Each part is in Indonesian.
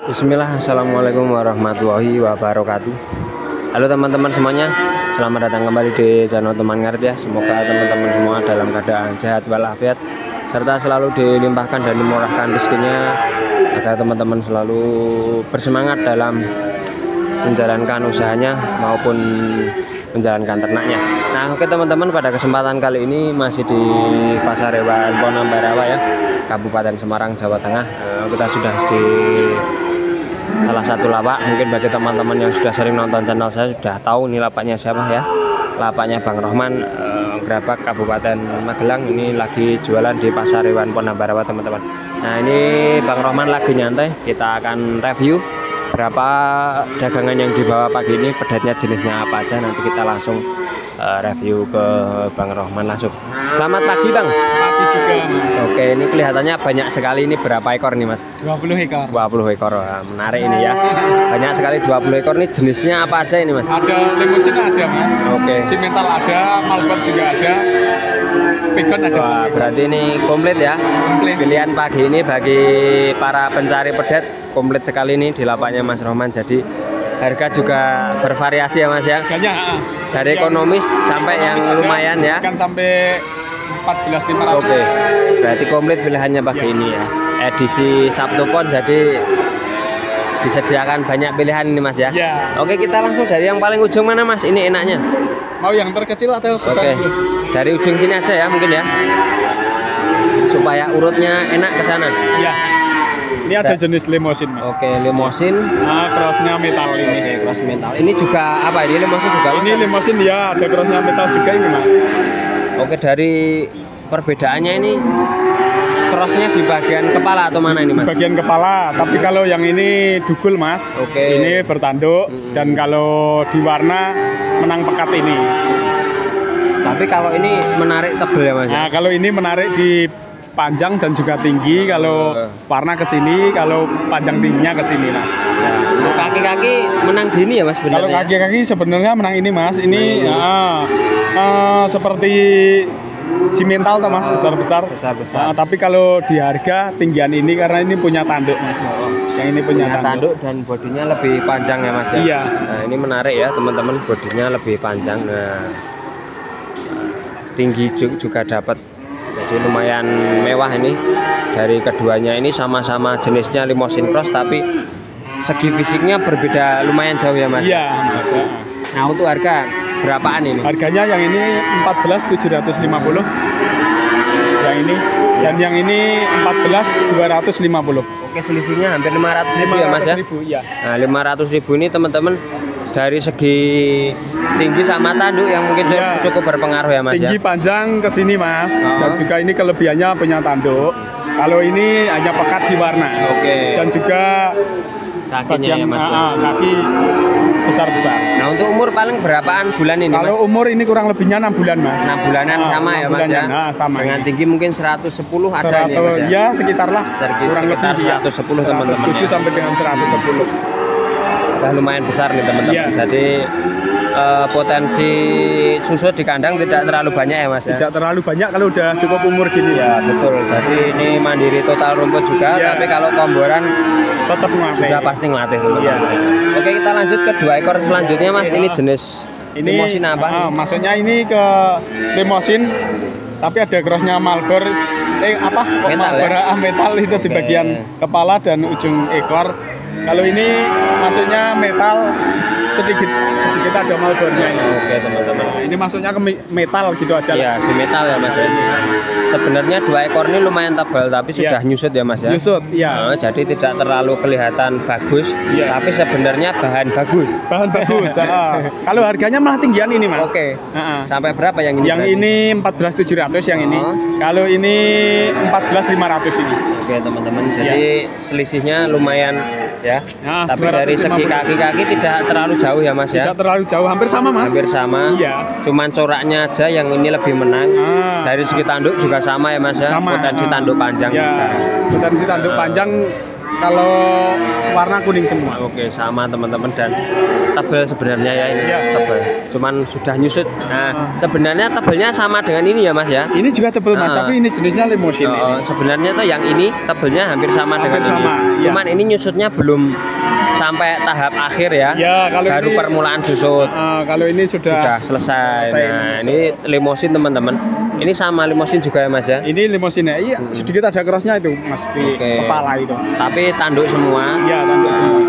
Bismillah, assalamualaikum warahmatullahi wabarakatuh. Halo teman-teman semuanya, selamat datang kembali di channel Teman Ngarit ya. Semoga teman-teman semua dalam keadaan sehat walafiat serta selalu dilimpahkan dan dimurahkan rezekinya, agar teman-teman selalu bersemangat dalam menjalankan usahanya maupun menjalankan ternaknya. Nah, oke teman-teman, pada kesempatan kali ini masih di Pasar Hewan Ponambarawa ya, Kabupaten Semarang, Jawa Tengah. Kita sudah di salah satu lapak. Mungkin bagi teman-teman yang sudah sering nonton channel saya sudah tahu nih lapaknya siapa ya. Lapaknya Bang Rohman, Grabak, Kabupaten Magelang. Ini lagi jualan di Pasar Hewan Ponambarawa teman-teman. Nah, ini Bang Rohman lagi nyantai. Kita akan review berapa dagangan yang dibawa pagi ini, pedetnya jenisnya apa aja. Nanti kita langsung review ke Bang Rohman langsung. Selamat pagi Bang. Pagi juga. Oke, ini kelihatannya banyak sekali. Ini berapa ekor nih Mas? 20 ekor. 20 ekor. Menarik ini ya. Banyak sekali 20 ekor. Ini jenisnya apa aja ini Mas? Ada limusin ada Mas. Oke. Simental ada, Malbor juga ada. Pegon ada. Wah, berarti ini komplit ya. Komplit. Pilihan pagi ini bagi para pencari pedet komplit sekali nih di lapaknya Mas Rohman. Jadi harga juga bervariasi ya Mas ya. Harganya Dari ekonomis sampai yang lumayan ya. Kan sampai 14.500. Oke. Berarti komplit pilihannya pagi ini ya. Edisi Sabtu Pon, jadi disediakan banyak pilihan ini Mas ya. Ya. Oke, kita langsung dari yang paling ujung mana Mas? Ini enaknya. Mau yang terkecil atau besar Oke. dulu? Dari ujung sini aja ya mungkin ya. Supaya urutnya enak ke sana. Iya. Ini ada jenis limusin Mas. Oke, limosin. Nah, crossnya metal ini. Oke, cross metal. Ini juga apa? Ini limosin juga Mas? Ini limusin ya, ada crossnya metal juga ini Mas. Oke, dari perbedaannya ini crossnya di bagian kepala atau mana ini Mas? Bagian kepala, tapi kalau yang ini dugul Mas. Oke. Ini bertanduk dan kalau di warna menang pekat ini. Tapi kalau ini menarik tebel ya Mas? Nah, kalau ini menarik di panjang dan juga tinggi. Kalau warna ke sini, kalau panjang tingginya ke sini Mas. Untuk kaki-kaki menang dini ya Mas Kalau sebenarnya? kaki-kaki sebenarnya menang ini Mas. Ini seperti simental toh Mas, besar-besar. Besar-besar. Tapi kalau di harga tinggian ini karena ini punya tanduk Mas. Yang ini punya tanduk. dan bodinya lebih panjang ya Mas ya? Iya. Nah, ini menarik ya teman-teman, bodinya lebih panjang. Nah, tinggi juga dapat. Jadi lumayan mewah ini. Dari keduanya ini sama-sama jenisnya limousine cross, tapi segi fisiknya berbeda lumayan jauh ya Mas? Iya Mas. Nah, untuk harga berapaan ini? Harganya yang ini 14.750. Yang ini dan yang ini 14.250. Oke, selisihnya hampir 500.000 ya Mas ya? 500.000 iya. Nah, 500.000 ini teman-teman dari segi tinggi sama tanduk yang mungkin Iya. cukup berpengaruh ya Mas Tinggi ya? panjang ke sini Mas. Oh. Dan juga ini kelebihannya punya tanduk. Kalau ini hanya pekat di warna. Oke. Dan juga Kakinya ya Mas ya? kaki besar-besar. Nah, untuk umur paling berapaan bulan ini Mas? Kalau umur ini kurang lebihnya 6 bulan Mas. 6 bulanan sama 6 ya Mas bulannya. ya? Nah, sama. Dengan tinggi mungkin 110 ada ini Mas ya? Ya sekitar lah. Sekitar Kurang lebih 110 teman-teman 107 ya. sampai dengan 110. Udah lumayan besar nih teman-teman. Iya. Jadi potensi susu di kandang tidak terlalu banyak ya Mas ya? Tidak terlalu banyak kalau udah cukup umur gini. Ya betul. Jadi ini mandiri total rumput juga, Iya. tapi kalau komboran Tetap ngelatih. sudah pasti ngelatih teman-teman. Iya. Oke, kita lanjut ke 2 ekor selanjutnya Mas. Iya. Ini jenis Ini limousine apa? maksudnya ini ke limusin tapi ada crossnya Malbor Metal, Malbor ya? metal itu di Oke. bagian kepala dan ujung ekor. Kalau ini maksudnya metal sedikit ada Malbornya ini. Oke teman-teman. Ini masuknya ke metal gitu aja. Iya, si metal ya Mas ya. Sebenarnya 2 ekor ini lumayan tebal, tapi sudah Iya. nyusut ya Mas ya. Yusut, iya. Nah, jadi tidak terlalu kelihatan bagus, Iya. tapi sebenarnya bahan bagus. Bahan bagus. Kalau harganya malah tinggian ini Mas. Oke. Heeh. Sampai berapa yang ini? Yang berarti? ini 14.700 yang ini. Oh. Kalau ini 14.500 ini. Oke teman-teman, jadi selisihnya lumayan ya. Nah, Tapi dari segi 250. kaki-kaki tidak terlalu jauh ya Mas ya. Tidak terlalu jauh, hampir sama Mas. Hampir sama. Iya. Cuman coraknya aja yang ini lebih menang. Ah. Dari segi tanduk juga sama ya Mas ya. Sama. Potensi tanduk panjang Ya, juga. potensi tanduk panjang kalau warna kuning semua. Oke, sama teman-teman, dan tebal sebenarnya ya ini. Ya. Tebal. Cuman sudah nyusut. Nah, sebenarnya tebalnya sama dengan ini ya Mas ya. Ini juga tebal Mas, tapi ini jenisnya limousine ini. Sebenarnya tuh yang ini tebalnya hampir sama dengan ini. Ya. Cuman ini nyusutnya belum sampai tahap akhir ya. Ya, kalau baru ini, permulaan susut. Kalau ini sudah selesai. Nah, ini limousine teman-teman. Ini sama limousine juga ya Mas ya. Ini limousine. Iya, sedikit ada crossnya itu Mas di kepala itu. Tapi tanduk semua. Iya, tanduk semua.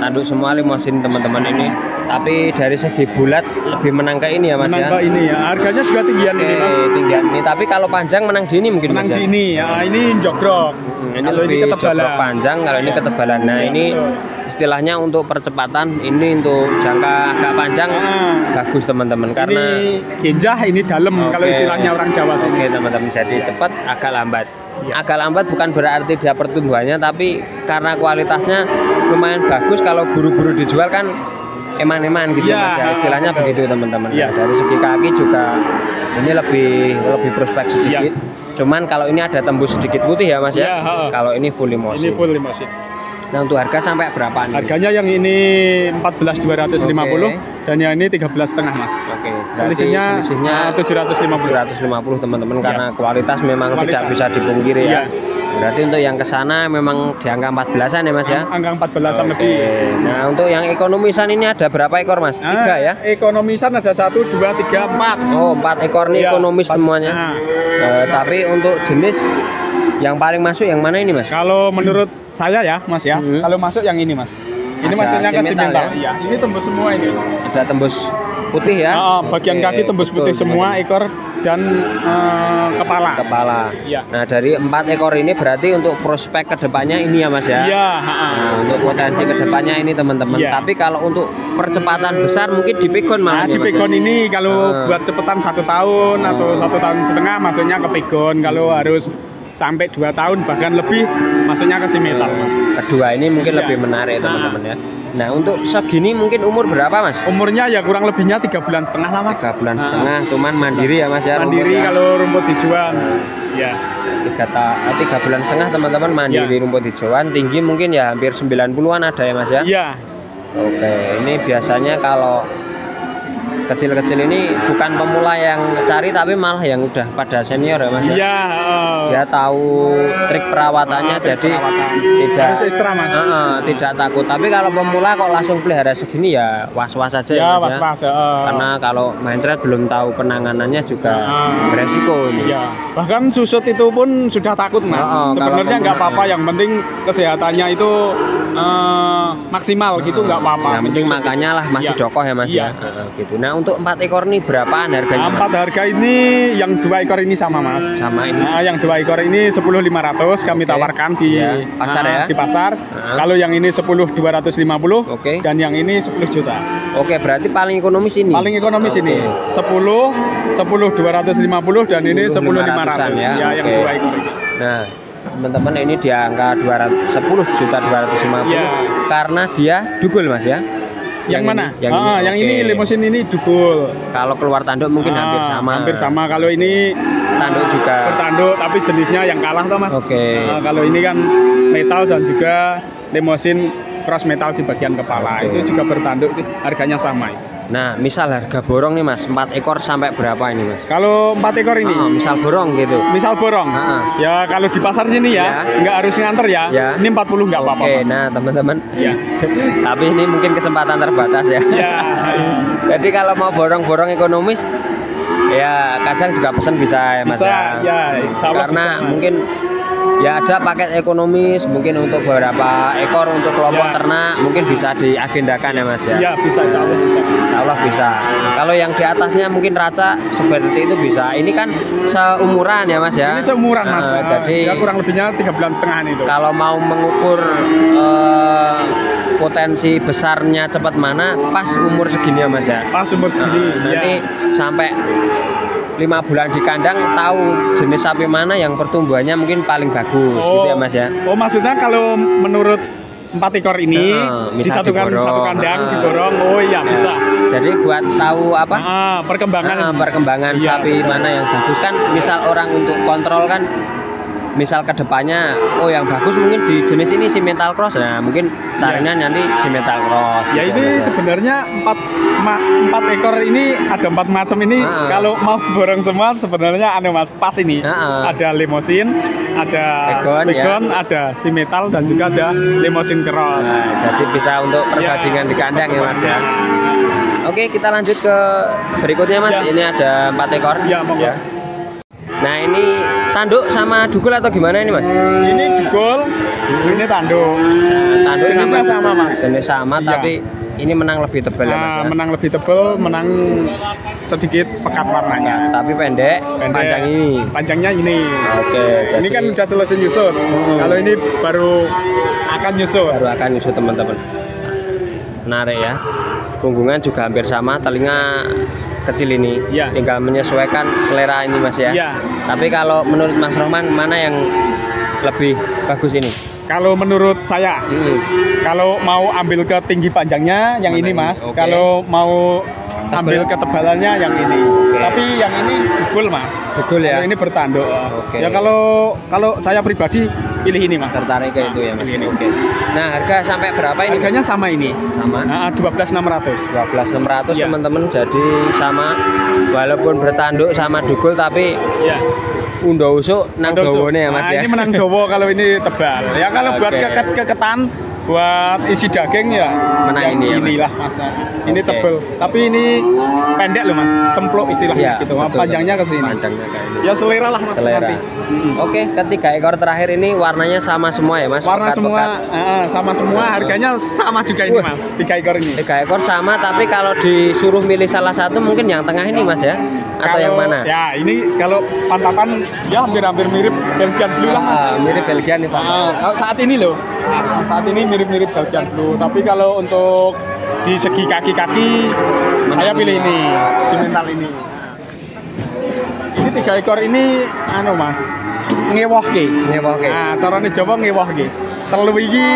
Tanduk semua limousine teman-teman ini. Tapi dari segi bulat lebih menang ke ini ya Mas ya. Menang ke ini ya. Harganya juga tinggian ini Mas. Tinggian ini. Tapi kalau panjang menang di ini mungkin menang Mas di ya. ini. Ya, ini jogrok. Ini kalau lebih ini ketebalan. jogrok panjang, kalau ini ketebalan. Nah, ini istilahnya untuk percepatan, ini untuk jangka agak panjang bagus teman-teman, karena ini genjah, ini dalam kalau istilahnya orang Jawa sini. Oke teman-teman, jadi cepat agak lambat. Agak lambat bukan berarti dia pertumbuhannya, tapi karena kualitasnya lumayan bagus, kalau buru-buru dijual kan eman-eman gitu Mas ya, istilahnya begitu teman-teman. Dari segi kaki juga ini lebih prospek sedikit. Cuman kalau ini ada tembus sedikit putih ya Mas ya. Kalau ini full limousine. Ini full limousine. Nah, untuk harga sampai berapa nih? Harganya yang ini 14.250 dan yang ini 13,5 Mas. Oke. Selisihnya 750 teman-teman, karena kualitas memang tidak bisa dipungkiri ya. Berarti untuk yang ke sana memang di angka 14-an ya Mas ya? Angka 14-an lebih. Nah, untuk yang ekonomisan ini ada berapa ekor Mas? 3 ya? Ekonomisan ada 1, 2, 3, 4. Oh, 4 ekor nih ekonomis semuanya. Tapi untuk jenis yang paling masuk yang mana ini Mas? Kalau menurut saya ya Mas ya, kalau masuk yang ini Mas. Ini maksudnya ke simental. Iya, ini tembus semua ini. Ada tembus putih ya? Bagian kaki tembus putih semua, ekor dan kepala. Iya. Nah, dari 4 ekor ini berarti untuk prospek kedepannya ini ya Mas ya? Iya. Nah, untuk potensi kedepannya ini teman-teman. Tapi kalau untuk percepatan besar mungkin di Pegon malah. Di Pegon ini kalau buat cepetan 1 tahun atau 1,5 tahun maksudnya ke Pegon. Kalau harus sampai 2 tahun bahkan lebih maksudnya ke simental Mas. Kedua ini mungkin lebih menarik teman-teman ya. Nah, untuk segini mungkin umur berapa Mas? Umurnya ya kurang lebihnya 3,5 bulan lah Mas. 3,5 bulan, cuman mandiri ya Mas ya. Mandiri kalau rumput hijauan. Ya. 3,5 bulan teman-teman mandiri rumput hijauan. Tinggi mungkin ya hampir 90-an ada ya Mas ya. Iya. Oke, ini biasanya kalau kecil-kecil ini bukan pemula yang cari, tapi malah yang udah pada senior ya Mas. Iya. Dia tahu trik perawatannya, jadi tidak harus ekstra Mas. Tidak takut. Tapi kalau pemula kok langsung pelihara segini ya was-was aja ya Mas. Was-was. Karena kalau mencret belum tahu penanganannya juga beresiko ini. Iya. Bahkan susut itu pun sudah takut Mas. Sebenarnya nggak apa-apa, yang penting kesehatannya itu maksimal gitu, nggak apa-apa. Yang penting makanya lah masih dokoh ya Mas ya. Gitu. Nah, untuk 4 ekor ini berapaan harganya? 4 harga ini yang 2 ekor ini sama Mas. Sama ini. Yang 2 ekor ini 10.500 kami tawarkan di pasar ya. Di pasar. Kalau yang ini 10.250 dan yang ini 10 juta. Oke, berarti paling ekonomis ini. Paling ekonomis ini 10.250 dan ini 10.500 ya, yang 2 ekor ini. Nah, teman-teman ini di angka 10.250 karena dia dugul Mas ya. Yang mana? Yang ini limousine ini dugul. Kalau keluar tanduk mungkin hampir sama. Hampir sama. Kalau ini tanduk juga. Bertanduk, tapi jenisnya yang kalah toh Mas. Kalau ini kan metal dan juga limousine cross metal di bagian kepala. Itu juga bertanduk, harganya sama. Nah, misal harga borong nih Mas, 4 ekor sampai berapa ini Mas? Kalau 4 ekor ini? Misal borong gitu. Misal borong? Ya kalau di pasar sini ya, nggak harus nganter ya. Ini 40 nggak apa-apa Mas. Nah teman-teman, tapi ini mungkin kesempatan terbatas ya. Jadi kalau mau borong-borong ekonomis, ya kadang juga pesan bisa ya Mas. Ya, insya Allah karena bisa, mungkin ya ada paket ekonomis mungkin untuk beberapa ekor untuk kelompok ternak, mungkin bisa diagendakan ya Mas ya. Iya, bisa, insya Allah bisa. Insya Allah bisa. Kalau yang di atasnya mungkin raca seperti itu bisa. Ini kan seumuran ya Mas ya. Ini seumuran Mas. Jadi ya kurang lebihnya 3,5 bulan itu. Kalau mau mengukur potensi besarnya cepat mana, pas umur segini ya Mas ya. Pas umur segini. Nanti sampai 5 bulan di kandang tahu jenis sapi mana yang pertumbuhannya mungkin paling bagus gitu ya Mas ya. Oh, maksudnya kalau menurut 4 ekor ini disatukan satu kandang diborong. Oh iya bisa. Jadi buat tahu apa? Perkembangan sapi mana yang bagus kan, misal orang untuk kontrol kan misal kedepannya oh yang bagus mungkin di jenis ini si metal cross, nah mungkin caranya nanti si metal cross ya. gitu, Ini Mas. sebenarnya empat ekor ini ada 4 macam ini. Kalau mau borong semua sebenarnya Mas pas ini. Ada limousine, ada Pegon, ada si metal dan juga ada limousine cross. Nah, jadi bisa untuk perbandingan di kandang ya Mas ya. Oke, kita lanjut ke berikutnya Mas. Ini ada 4 ekor. Ya, monggo. Ya. Nah, ini tanduk sama dugul atau gimana ini Mas? Ini dugul, ini tanduk. Tanduk jenisnya sama Mas. Jenis sama tapi ini menang lebih tebal ya Mas ya? Menang lebih tebal, menang sedikit pekat warnanya. Tapi pendek, panjang ini. Panjangnya ini. Oke, ini kan udah selesai nyusut. Kalau ini baru akan nyusut. Baru akan nyusut teman-teman. Menarik ya. Punggungan juga hampir sama, telinga kecil ini. Ya. Tinggal menyesuaikan selera ini Mas ya. Ya. Tapi kalau menurut Mas Rohman mana yang lebih bagus ini? Kalau menurut saya, kalau mau ambil ke tinggi panjangnya yang ini Mas. Okay. Kalau mau ambil ketebalannya yang ini. Tapi yang ini dugul Mas. Dugul ya. Kalau ini bertanduk. Okay. Ya kalau saya pribadi pilih ini Mas. Tertarik ke itu ya Mas. Ini. Oke. Nah, harga sampai berapa ini? Harganya sama ini. Sama. 12.600. 12.600 ya. Teman-teman. Jadi sama walaupun bertanduk sama dugul tapi ya. Undo usuk nang dawane ya Mas ya. Ini menang dawa kalau ini tebal. Ya kalau buat keketan buat isi daging ya menang ini ya inilah Mas. Ini tebel. Tapi ini pendek loh Mas. Cempluk istilahnya gitu. Betul, panjangnya ke sini. Panjangnya kayak ini. Ya selera lah Mas nanti. Oke, ketiga ekor terakhir ini warnanya sama semua ya Mas? Warna semua sama semua, harganya sama juga ini Mas. 3 ekor ini. 3 ekor sama, tapi kalau disuruh milih salah satu mungkin yang tengah ini Mas ya? Atau yang mana? Ya ini kalau pantatan ya hampir mirip Belgian Blue lah Mas. Mirip Belgian nih Pak. Kalau saat ini loh. Saat ini mirip Belgian Blue, tapi kalau untuk di segi kaki-kaki saya pilih ini, si mental ini. Ini 3 ekor ini Mas, ngewohke. Nah, carane Jawa ngewohke. Telu iki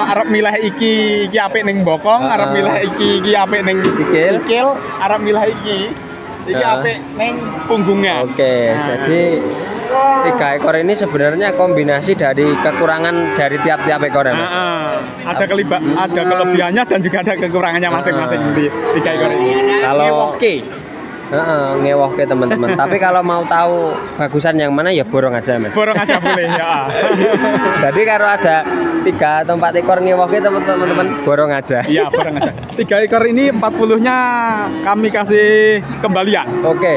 arep milih iki apik ning bokong, arep milih iki apik ning sikil, arep milih iki apik ning punggungnya. Oke, jadi 3 ekor ini sebenarnya kombinasi dari kekurangan dari tiap-tiap ekor ya Mas? Ada kelebihannya dan juga ada kekurangannya masing-masing di 3 ekor ini. Kalau ngewohke teman-teman. Tapi kalau mau tahu bagusan yang mana ya borong aja Mas. Borong aja boleh ya. Jadi kalau ada 3 atau 4 ekor ngewohke teman-teman borong aja. Iya, borong aja. 3 ekor ini 40-nya kami kasih kembalian. Oke.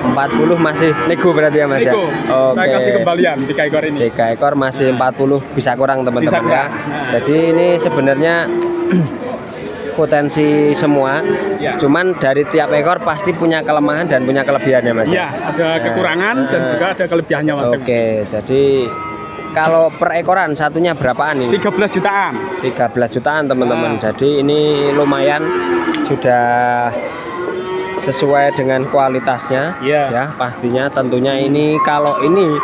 40 masih nego berarti ya Mas nego. Ya? Saya kasih kembalian 3 ekor ini. 3 ekor masih 40 bisa kurang teman-teman ya. Jadi ini sebenarnya potensi semua, cuman dari tiap ekor pasti punya kelemahan dan punya kelebihannya Mas. Iya, ada kekurangan dan juga ada kelebihannya Mas. Oke, jadi kalau per ekoran satunya berapaan ini? 13 jutaan. 13 jutaan teman-teman. Jadi ini lumayan sudah sesuai dengan kualitasnya. Ya, pastinya tentunya ini kalau ini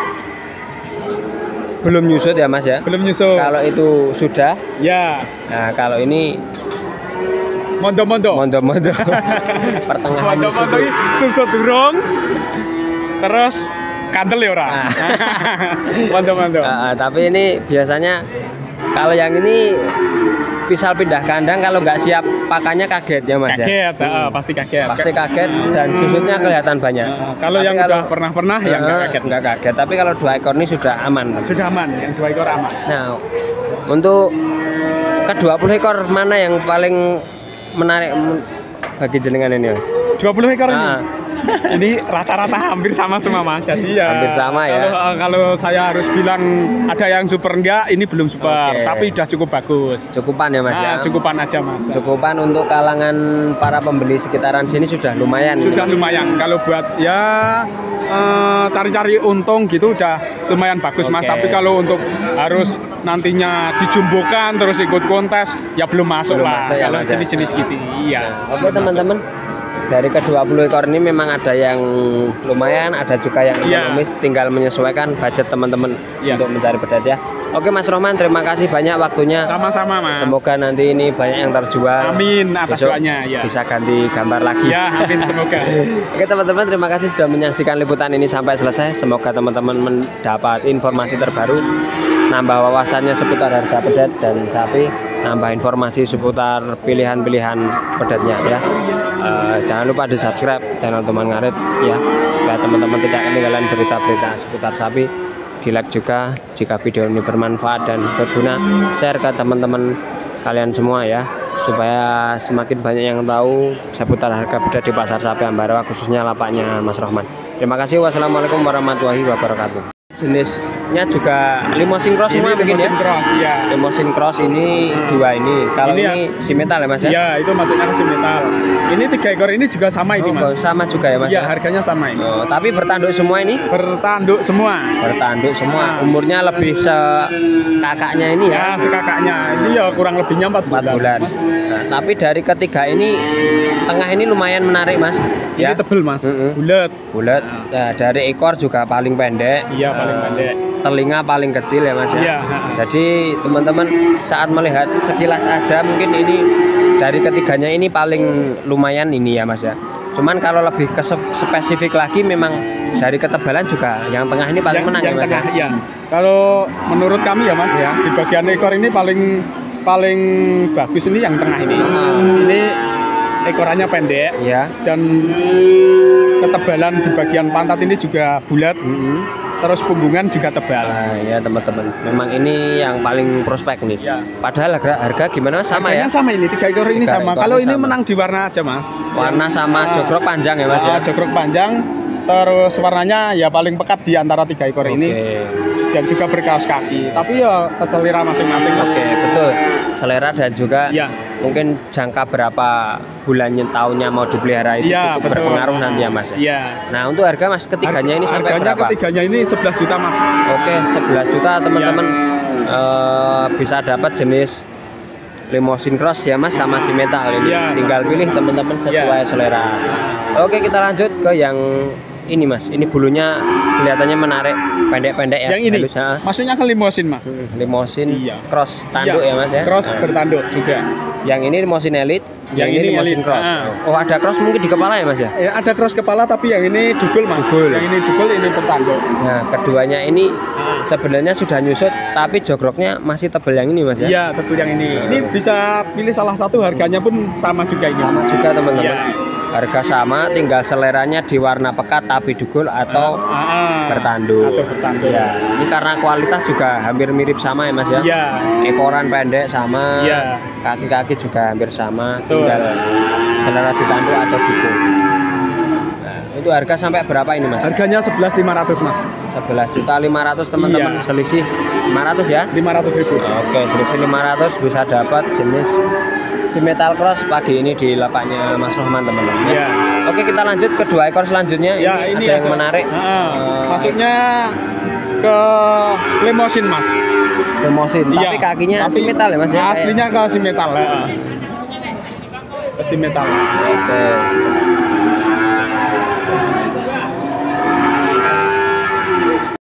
belum nyusut ya Mas ya? Belum nyusut. Kalau itu sudah. Ya. Nah, kalau ini mondo-mondo. Pertengahan mondo-mondo susut durung. Terus kandel ya ora. Mondo-mondo. Tapi ini biasanya kalau yang ini misal pindah kandang kalau nggak siap pakannya kaget ya Mas kaget, ya? Pasti kaget. Pasti kaget dan susutnya kelihatan banyak. Kalau yang udah pernah ya nggak kaget. Tapi kalau 2 ekor ini sudah aman. Sudah aman, yang 2 ekor aman. Nah, untuk ke-20 ekor mana yang paling menarik bagi jenengan ini Mas? 20 ekor ini? Ini rata-rata hampir sama semua Mas. Jadi ya hampir sama ya. Kalau saya harus bilang ada yang super enggak, ini belum super, tapi udah cukup bagus. Cukupan ya Mas ya. Cukupan aja Mas. Cukupan untuk kalangan para pembeli sekitaran sini sudah lumayan. Sudah lumayan. Kalau buat ya cari-cari untung gitu udah lumayan bagus Mas. Tapi kalau untuk harus nantinya dijumbokan terus ikut kontes ya belum masuk lah. Ya, kalau jenis-jenis gitu. Iya. Oke teman-teman. dari ke-20 ekor ini memang ada yang lumayan, ada juga yang ekonomis, tinggal menyesuaikan budget teman-teman untuk mencari pedet ya. Oke Mas Rohman, terima kasih banyak waktunya. Sama-sama Mas. Semoga nanti ini banyak yang terjual. Amin atas doanya ya. Bisa ganti gambar lagi. Ya, amin semoga. Oke teman-teman, terima kasih sudah menyaksikan liputan ini sampai selesai. Semoga teman-teman mendapat informasi terbaru, nambah wawasannya seputar harga pedet dan sapi, nambah informasi seputar pilihan-pilihan pedetnya ya. Jangan lupa di subscribe channel Teman Ngarit ya, supaya teman-teman tidak ketinggalan berita-berita seputar sapi. Di like juga jika video ini bermanfaat dan berguna, share ke teman-teman kalian semua ya, supaya semakin banyak yang tahu seputar harga pedet di pasar sapi Ambarawa, khususnya lapaknya Mas Rohman. Terima kasih. Wassalamualaikum warahmatullahi wabarakatuh. Jenisnya juga limousine cross semua mungkin ya? Cross, ya. Limousine cross ini dua ini. Kalau ini simetal ya Mas ya? Iya, itu masuknya ke simetal. Ini 3 ekor ini juga sama ini Mas. Sama juga ya Mas? Iya, harganya sama ini. Oh, tapi bertanduk semua ini? Bertanduk semua. Bertanduk semua. Umurnya lebih kakaknya ini ya? Ya, sekakaknya. Ini ya kurang lebihnya 4 bulan. Nah, tapi dari ketiga ini, tengah ini lumayan menarik Mas. Ini tebel Mas, bulat. Bulat. Nah, dari ekor juga paling pendek. Iya, paling pendek. Telinga paling kecil ya Mas ya. Iya. Jadi teman-teman saat melihat sekilas aja mungkin ini dari ketiganya ini paling lumayan ini ya Mas ya. Cuman kalau lebih ke spesifik lagi memang dari ketebalan juga yang tengah ini paling menang ya Mas tengah, ya. Ya. Kalau menurut kami ya Mas ya, di bagian ekor ini paling bagus ini yang tengah ini. Ini ekorannya pendek ya, dan ketebalan di bagian pantat ini juga bulat. Terus punggungan juga tebal. Nah, ya teman-teman, memang ini yang paling prospek nih. Ya. Padahal harga gimana sama harganya ya? Sama ini 3 ekor ini sama. Kalau ini menang di warna aja Mas. Warna sama jogrok panjang ya Mas ya. Jogrok panjang, terus warnanya ya paling pekat di antara 3 ekor ini. Dan juga berkaos kaki. Tapi ya keselera masing-masing. Oke, betul. Selera dan juga mungkin jangka berapa bulannya tahunnya mau dipelihara itu cukup berpengaruh nanti ya Mas. Nah, untuk harga Mas ketiganya ini sampai berapa? Ketiganya ini 11 juta Mas. Oke, 11 juta teman-teman bisa dapat jenis limousine cross ya Mas sama simetal ini. Tinggal pilih teman-teman sesuai selera. Oke, kita lanjut ke yang ini Mas. Ini bulunya kelihatannya menarik, pendek-pendek ya. Yang ini maksudnya ke limousine Mas. Limousine cross tanduk ya Mas ya. Cross bertanduk juga. Yang ini limousine elite, yang ini limousine cross. Oh, ada cross mungkin di kepala ya Mas ya? Ya, ada cross kepala tapi yang ini dugul Mas. Yang ini dugul, ini bertanduk. Nah, keduanya ini sebenarnya sudah nyusut tapi jogroknya masih tebal yang ini Mas ya? Iya, tebal yang ini. Ini bisa pilih salah satu, harganya pun sama juga ini. Sama juga teman-teman. Harga sama, tinggal seleranya di warna pekat tapi dugul atau bertanduk. Ya, ini karena kualitas juga hampir mirip sama ya Mas ya. Ekoran pendek sama, kaki-kaki juga hampir sama, tinggal selera ditanduk atau dugul. Nah, itu harga sampai berapa ini Mas? Harganya 11.500 Mas. 11.500.000 teman-teman, selisih 500 ya? 500.000. Oke, selisih 500 bisa dapat jenis simetal cross pagi ini di lapaknya Mas Rohman teman-teman. Oke, kita lanjut ke 2 ekor selanjutnya. Ini ada yang menarik. Masuknya ke limousine Mas. Limousine, tapi kakinya simetal ya Mas ya? Aslinya ke simetal ya. Ke simetal. Oke.